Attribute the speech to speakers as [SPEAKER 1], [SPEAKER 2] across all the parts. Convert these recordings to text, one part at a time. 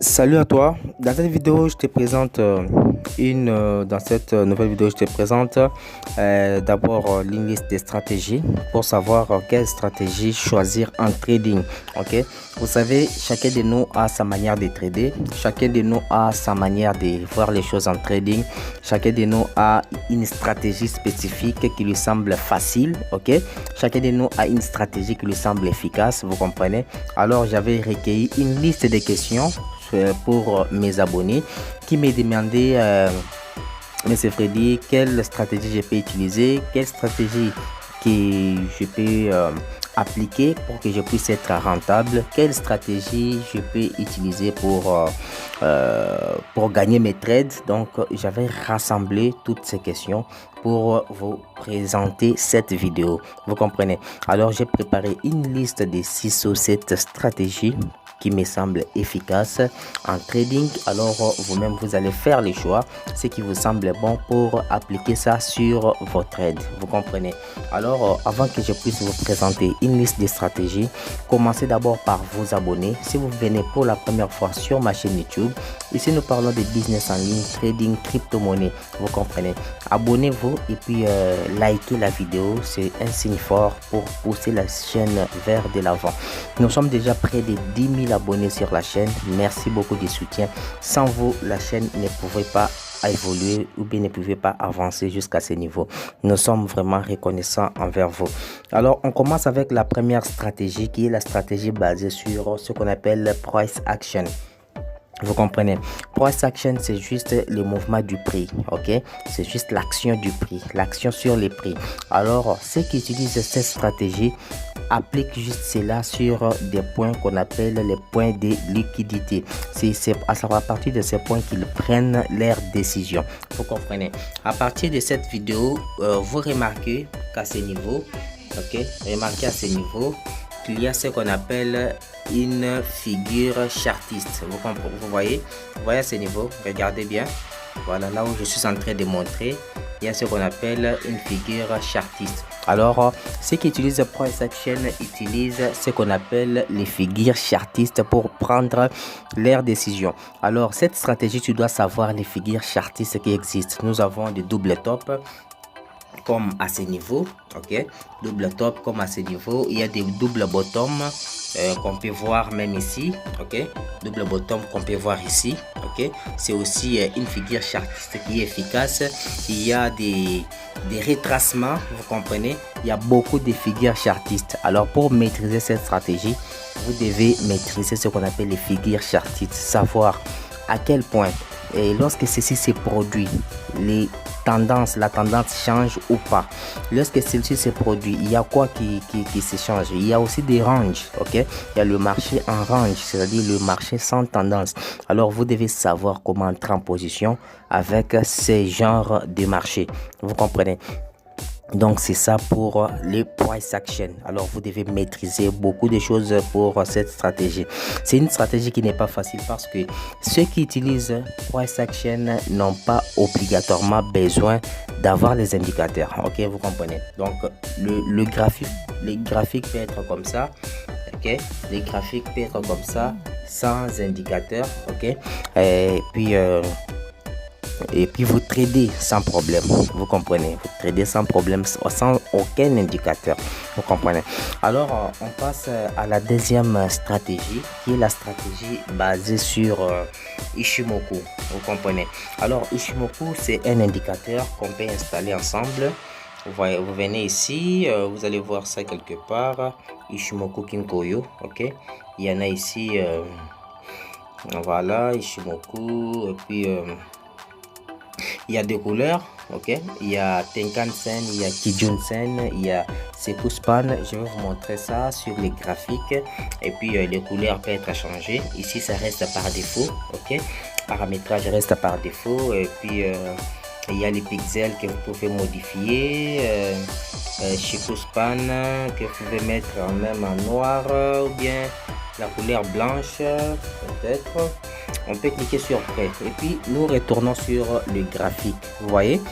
[SPEAKER 1] Salut à toi. Dans cette vidéo, je te présente dans cette nouvelle vidéo, je te présente d'abord une liste des stratégies pour savoir quelle stratégie choisir en trading. Ok. Vous savez, chacun de nous a sa manière de trader. Chacun de nous a sa manière de voir les choses en trading. Chacun de nous a une stratégie spécifique qui lui semble facile. Ok. Chacun de nous a une stratégie qui lui semble efficace. Vous comprenez? Alors, j'avais recueilli une liste de questions pour mes abonnés qui me demandaient Monsieur Freddy, quelle stratégie je peux utiliser, quelle stratégie que je peux appliquer pour que je puisse être rentable, quelle stratégie je peux utiliser pour gagner mes trades. Donc j'avais rassemblé toutes ces questions pour vous présenter cette vidéo, vous comprenez. Alors j'ai préparé une liste de 6 ou 7 stratégies qui me semble efficace en trading. Alors vous-même vous allez faire les choix, ce qui vous semble bon pour appliquer ça sur vos trades, vous comprenez. Alors avant que je puisse vous présenter une liste de stratégies, commencez d'abord par vous abonner si vous venez pour la première fois sur ma chaîne YouTube. Ici nous parlons de business en ligne, trading, crypto-monnaie, vous comprenez. Abonnez-vous et puis likez la vidéo, c'est un signe fort pour pousser la chaîne vers de l'avant. Nous sommes déjà près de 10 000 abonnés sur la chaîne. Merci beaucoup du soutien. Sans vous, la chaîne ne pouvait pas évoluer ou bien ne pouvait pas avancer jusqu'à ce niveau. Nous sommes vraiment reconnaissants envers vous. Alors, on commence avec la première stratégie qui est la stratégie basée sur ce qu'on appelle le price action. Vous comprenez, price action, c'est juste le mouvement du prix, ok? C'est juste l'action du prix, l'action sur les prix. Alors, ceux qui utilisent cette stratégie appliquent juste cela sur des points qu'on appelle les points de liquidité. C'est à partir de ces points qu'ils prennent leurs décisions. Vous comprenez? À partir de cette vidéo, vous remarquez qu'à ce niveau, ok? Remarquez à ce niveau, il y a ce qu'on appelle une figure chartiste. Vous voyez à ce niveau, regardez bien. Voilà, là où je suis en train de montrer, il y a ce qu'on appelle une figure chartiste. Alors, ceux qui utilisent price action utilisent ce qu'on appelle les figures chartistes pour prendre leurs décisions. Alors, cette stratégie, tu dois savoir les figures chartistes qui existent. Nous avons des doubles top comme à ce niveau, ok, double top comme à ce niveau. Il y a des double bottom qu'on peut voir même ici, ok, double bottom qu'on peut voir ici, ok. C'est aussi une figure chartiste qui est efficace. Il y a des retracements, vous comprenez. Il y a beaucoup de figures chartistes. Alors pour maîtriser cette stratégie, vous devez maîtriser ce qu'on appelle les figures chartistes, savoir à quel point et lorsque ceci se produit, la tendance change ou pas. Lorsque ceci se produit, il y a quoi qui se change? Il y a aussi des ranges, ok? Il y a le marché en range, c'est-à-dire le marché sans tendance. Alors vous devez savoir comment entrer en position avec ces genres de marché, vous comprenez. Donc c'est ça pour les price action. Alors vous devez maîtriser beaucoup de choses pour cette stratégie. C'est une stratégie qui n'est pas facile parce que ceux qui utilisent price action n'ont pas obligatoirement besoin d'avoir les indicateurs. Ok, vous comprenez. Donc le graphique peut être comme ça. Ok, les graphiques peuvent être comme ça sans indicateur. Ok, et puis vous tradez sans problème, vous comprenez, vous tradez sans problème, sans aucun indicateur, vous comprenez. Alors on passe à la deuxième stratégie qui est la stratégie basée sur Ichimoku, vous comprenez. Alors Ichimoku, c'est un indicateur qu'on peut installer ensemble. Vous venez ici, vous allez voir ça quelque part, Ichimoku Kinkoyo, ok. Il y en a ici, voilà, Ichimoku, et puis il y a des couleurs, ok. Il y a Tenkan-sen, il y a Kijun-sen, il y a Sekuspan. Je vais vous montrer ça sur les graphiques. Et puis les couleurs peuvent être changées. Ici, ça reste par défaut, ok. Paramétrage reste par défaut. Et puis il y a les pixels que vous pouvez modifier. Sekuspan que vous pouvez mettre même en noir ou bien la couleur blanche peut-être. On peut cliquer sur prêt et puis nous retournons sur le graphique. Vous voyez,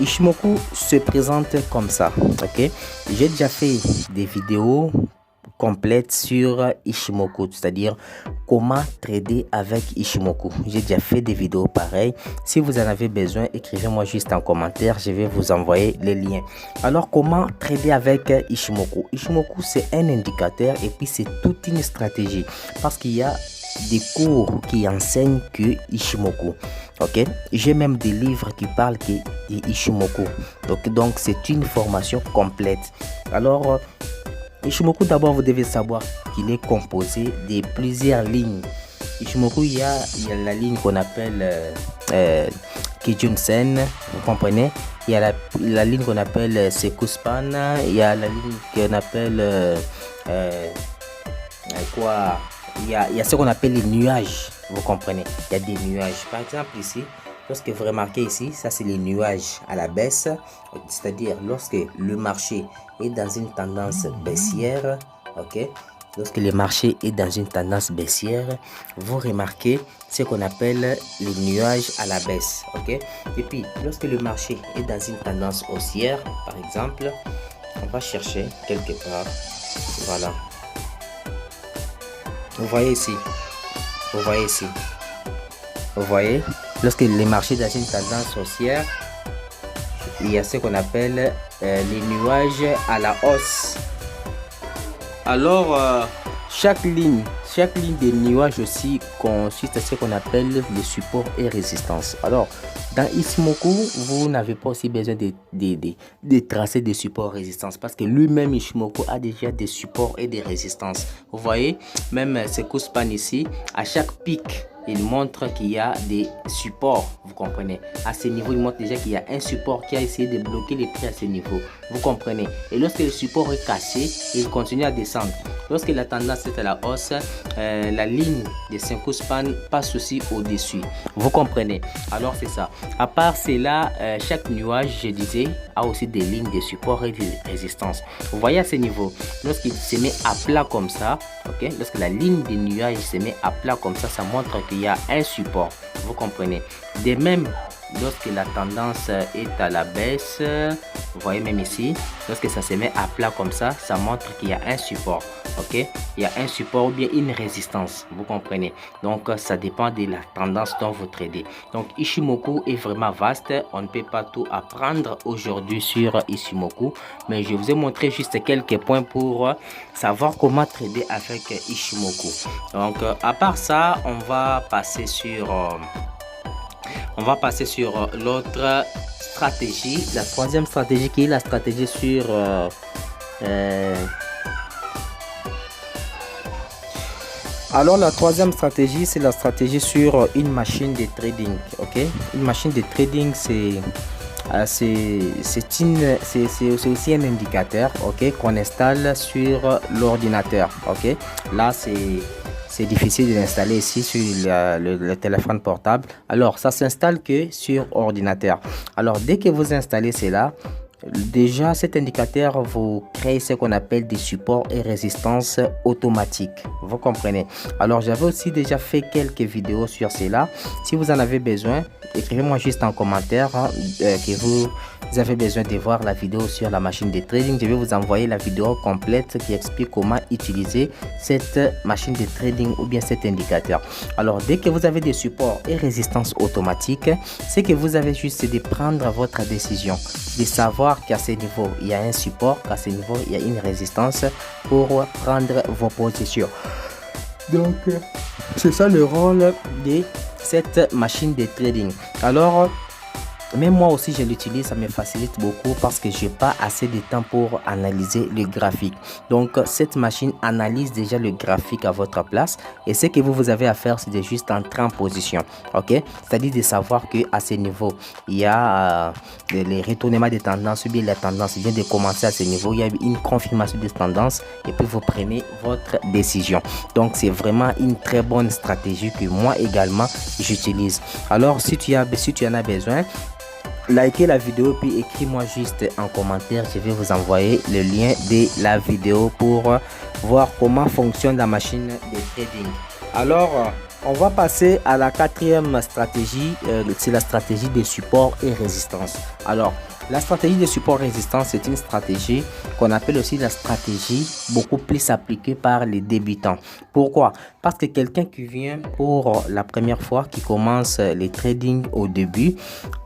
[SPEAKER 1] Ichimoku se présente comme ça, ok. J'ai déjà fait des vidéos complète sur Ichimoku, c'est-à-dire comment trader avec Ichimoku. J'ai déjà fait des vidéos pareilles. Si vous en avez besoin, écrivez-moi juste en commentaire, je vais vous envoyer les liens. Alors, comment trader avec Ichimoku? Ichimoku, c'est un indicateur et puis c'est toute une stratégie parce qu'il y a des cours qui enseignent que Ichimoku. Ok, j'ai même des livres qui parlent de Ichimoku. Donc c'est une formation complète. Alors Ichimoku, d'abord vous devez savoir qu'il est composé de plusieurs lignes. Ichimoku, il y a la ligne qu'on appelle Kijun-sen, vous comprenez. Il y a la ligne qu'on appelle Sekuspan, il y a la ligne qu'on appelle quoi. Il y a ce qu'on appelle les nuages, vous comprenez. Il y a des nuages. Par exemple ici, lorsque vous remarquez ici, ça c'est les nuages à la baisse. C'est-à-dire lorsque le marché est dans une tendance baissière, ok. Lorsque le marché est dans une tendance baissière, vous remarquez ce qu'on appelle les nuages à la baisse, ok. Et puis lorsque le marché est dans une tendance haussière, par exemple, on va chercher quelque part, voilà. Vous voyez ici, vous voyez, lorsque les marchés dans une tendance haussière, il y a ce qu'on appelle les nuages à la hausse. Alors, chaque ligne des nuages aussi consiste à ce qu'on appelle les supports et résistances. Alors, dans Ichimoku, vous n'avez pas aussi besoin de tracer des supports et résistances parce que lui-même Ichimoku a déjà des supports et des résistances. Vous voyez, même Sekuspan ici, à chaque pic, il montre qu'il y a des supports, vous comprenez. À ce niveau, il montre déjà qu'il y a un support qui a essayé de bloquer les prix à ce niveau, vous comprenez. Et lorsque le support est cassé, il continue à descendre. Lorsque la tendance est à la hausse, la ligne de Sekuspan passe aussi au-dessus, vous comprenez. Alors c'est ça. À part cela, chaque nuage, je disais, a aussi des lignes de support et de résistance. Vous voyez à ce niveau, lorsqu'il se met à plat comme ça, ok, lorsque la ligne des nuages se met à plat comme ça montre qu'il y a un support, vous comprenez. De même, lorsque la tendance est à la baisse, vous voyez même ici, lorsque ça se met à plat comme ça montre qu'il y a un support, ok. Il y a un support ou bien une résistance, vous comprenez. Donc ça dépend de la tendance dont vous tradez. Donc Ichimoku est vraiment vaste, on ne peut pas tout apprendre aujourd'hui sur Ichimoku, mais je vous ai montré juste quelques points pour savoir comment trader avec Ichimoku. Donc à part ça, on va passer sur l'autre stratégie, la troisième stratégie qui est la stratégie sur alors la troisième stratégie, c'est la stratégie sur une machine de trading, ok. Une machine de trading, c'est aussi un indicateur, ok, qu'on installe sur l'ordinateur, ok. Là c'est difficile de l'installer ici sur le téléphone portable. Alors ça s'installe que sur ordinateur. Alors dès que vous installez cela, déjà cet indicateur vous crée ce qu'on appelle des supports et résistances automatiques, vous comprenez. Alors j'avais aussi déjà fait quelques vidéos sur cela. Si vous en avez besoin, écrivez-moi juste en commentaire que vous avez besoin de voir la vidéo sur la machine de trading. Je vais vous envoyer la vidéo complète qui explique comment utiliser cette machine de trading ou bien cet indicateur. Alors dès que vous avez des supports et résistances automatiques, c'est que vous avez juste de prendre votre décision, de savoir qu'à ce niveau il y a un support, qu'à ce niveau il y a une résistance pour prendre vos positions. Donc c'est ça le rôle de cette machine de trading. Alors même moi aussi je l'utilise, ça me facilite beaucoup parce que j'ai pas assez de temps pour analyser le graphique. Donc cette machine analyse déjà le graphique à votre place et ce que vous avez à faire, c'est de juste entrer en position, ok. C'est-à-dire de savoir que à ce niveau il y a les retournements de tendance ou bien la tendance vient de commencer à ce niveau, il y a une confirmation de tendance et puis vous prenez votre décision. Donc c'est vraiment une très bonne stratégie que moi également j'utilise. Alors si tu en as besoin, likez la vidéo puis écris-moi juste en commentaire, je vais vous envoyer le lien de la vidéo pour voir comment fonctionne la machine de trading. Alors on va passer à la quatrième stratégie, c'est la stratégie de support et résistance. Alors La stratégie de support résistance, c'est une stratégie qu'on appelle aussi la stratégie beaucoup plus appliquée par les débutants. Pourquoi? Parce que quelqu'un qui vient pour la première fois, qui commence les trading au début,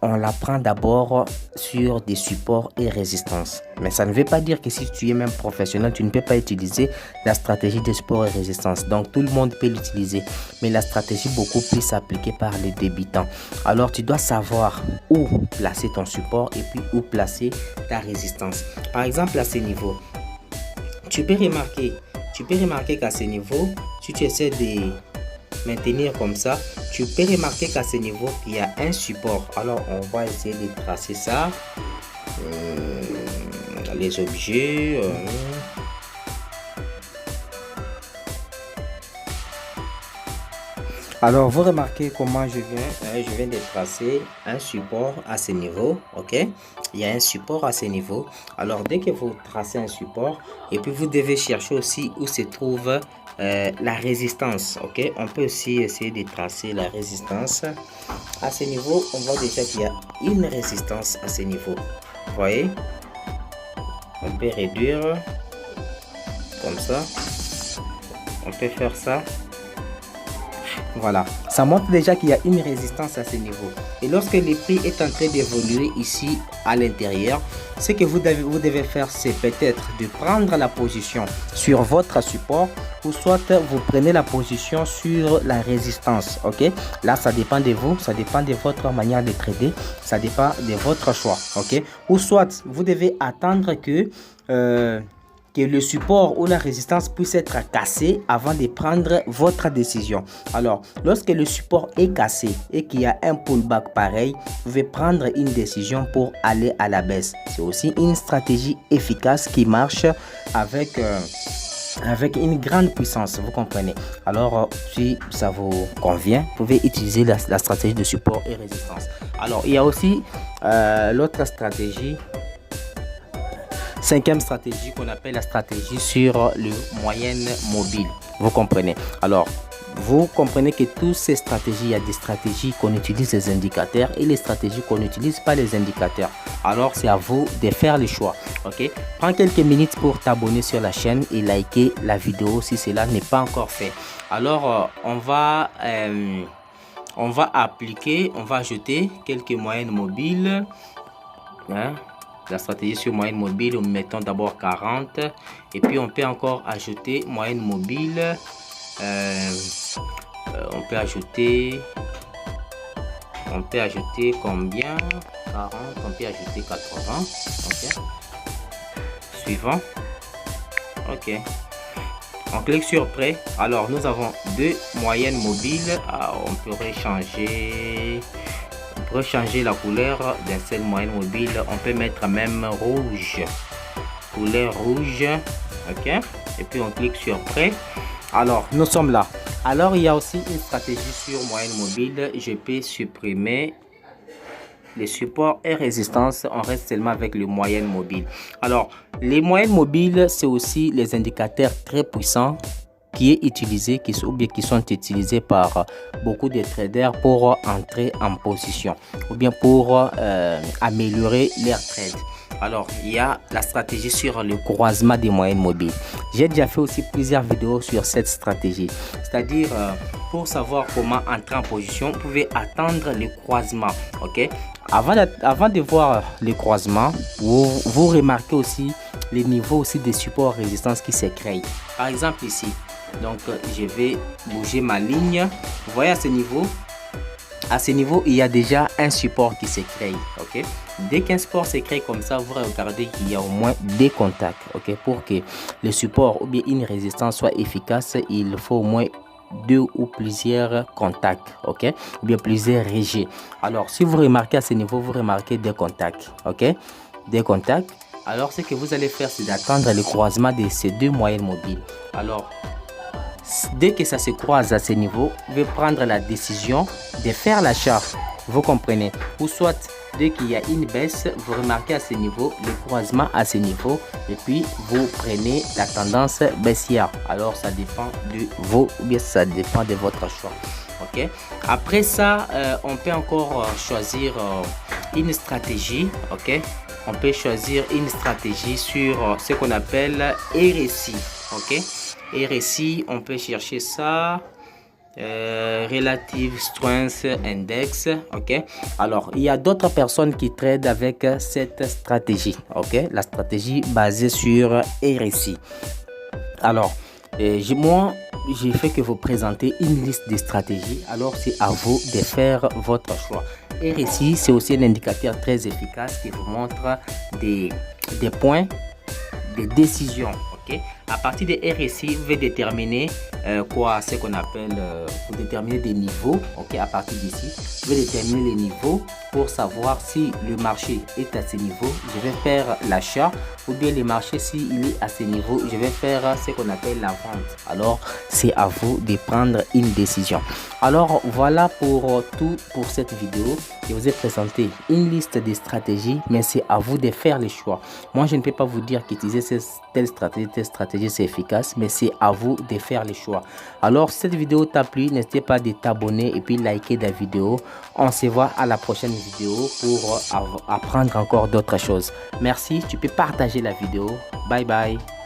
[SPEAKER 1] on l'apprend d'abord sur des supports et résistances. Mais ça ne veut pas dire que si tu es même professionnel, tu ne peux pas utiliser la stratégie de support et résistance. Donc tout le monde peut l'utiliser, mais la stratégie beaucoup plus appliquée par les débutants. Alors tu dois savoir où placer ton support et puis où placer ta résistance. Par exemple, à ce niveau, tu peux remarquer qu'à ce niveau, si tu essaies de maintenir comme ça, tu peux remarquer qu'à ce niveau, il y a un support. Alors, on va essayer de tracer ça. Les objets. Alors, vous remarquez comment je viens de tracer un support à ce niveau, ok? Il y a un support à ce niveau. Alors, dès que vous tracez un support, et puis vous devez chercher aussi où se trouve la résistance, ok? On peut aussi essayer de tracer la résistance. À ce niveau, on voit déjà qu'il y a une résistance à ce niveau. Vous voyez? On peut réduire comme ça. On peut faire ça. Voilà, ça montre déjà qu'il y a une résistance à ce niveau. Et lorsque le prix est en train d'évoluer ici à l'intérieur, ce que vous devez faire, c'est peut-être de prendre la position sur votre support ou soit vous prenez la position sur la résistance. Ok, là ça dépend de vous, ça dépend de votre manière de trader, ça dépend de votre choix. Ok, ou soit vous devez attendre que le support ou la résistance puisse être cassé avant de prendre votre décision. Alors, lorsque le support est cassé et qu'il y a un pullback pareil, vous devez prendre une décision pour aller à la baisse. C'est aussi une stratégie efficace qui marche avec une grande puissance, vous comprenez. Alors, si ça vous convient, vous pouvez utiliser la stratégie de support et résistance. Alors, il y a aussi l'autre stratégie. Cinquième stratégie qu'on appelle la stratégie sur le moyenne mobile. Vous comprenez. Alors, vous comprenez que toutes ces stratégies, il y a des stratégies qu'on utilise les indicateurs et les stratégies qu'on n'utilise pas les indicateurs. Alors, c'est à vous de faire le choix. Ok. Prends quelques minutes pour t'abonner sur la chaîne et liker la vidéo si cela n'est pas encore fait. Alors, on va ajouter quelques moyennes mobiles. Hein? La stratégie sur moyenne mobile, nous mettons d'abord 40 et puis on peut encore ajouter moyenne mobile. On peut ajouter combien? 40, on peut ajouter 80. Ok. Suivant. Ok. On clique sur prêt. Alors nous avons deux moyennes mobiles. On pourrait changer la couleur d'un seul moyenne mobile. On peut mettre même rouge, couleur rouge. Ok, et puis on clique sur prêt. Alors nous sommes là. Alors il y a aussi une stratégie sur moyenne mobile. Je peux supprimer les supports et résistances. On reste seulement avec le moyenne mobile. Alors les moyennes mobiles, c'est aussi les indicateurs très puissants qui sont utilisés par beaucoup de traders pour entrer en position ou bien pour améliorer leur trade. Alors, il y a la stratégie sur le croisement des moyennes mobiles. J'ai déjà fait aussi plusieurs vidéos sur cette stratégie. C'est-à-dire, pour savoir comment entrer en position, vous pouvez attendre le croisement. Ok? Avant de voir le croisement, vous remarquez aussi les niveaux aussi des supports résistance qui se créent. Par exemple ici, donc je vais bouger ma ligne. Vous voyez à ce niveau, il y a déjà un support qui se crée. Ok, dès qu'un support se crée comme ça, vous regardez qu'il y a au moins des contacts. Ok, pour que le support ou bien une résistance soit efficace, il faut au moins deux ou plusieurs contacts. Ok, ou bien plusieurs rejets. Alors si vous remarquez à ce niveau, vous remarquez des contacts. Ok, des contacts. Alors ce que vous allez faire, c'est d'attendre le croisement de ces deux moyennes mobiles. Alors dès que ça se croise à ce niveau, vous pouvez prendre la décision de faire l'achat. Vous comprenez? Ou soit dès qu'il y a une baisse, vous remarquez à ce niveau, le croisement à ce niveau, et puis vous prenez la tendance baissière. Alors ça dépend de vous ou bien ça dépend de votre choix. Ok. Après ça, on peut encore choisir une stratégie. Ok. on peut choisir une stratégie sur ce qu'on appelle RSI. Ok, RSI, on peut chercher ça. Relative Strength Index. Ok, alors il y a d'autres personnes qui tradent avec cette stratégie. Ok, la stratégie basée sur RSI. Alors moi j'ai fait que vous présenter une liste de stratégies. Alors c'est à vous de faire votre choix. RSI, c'est aussi un indicateur très efficace qui vous montre des points de décision. Ok, à partir de RSI, vous pouvez déterminer ce qu'on appelle, vous déterminer des niveaux. Ok, à partir d'ici, vous pouvez déterminer les niveaux pour savoir si le marché est à ce niveau, je vais faire l'achat, ou bien le marché, s'il est à ce niveau, je vais faire ce qu'on appelle la vente. Alors c'est à vous de prendre une décision. Alors voilà pour tout pour cette vidéo. Je vous ai présenté une liste de stratégies, mais c'est à vous de faire les choix. Moi je ne peux pas vous dire qu'utiliser telle stratégie c'est efficace, mais c'est à vous de faire les choix. Alors si cette vidéo t'a plu, n'hésitez pas de t'abonner et puis liker la vidéo. On se voit à la prochaine vidéo pour apprendre encore d'autres choses. Merci, tu peux partager la vidéo. Bye bye.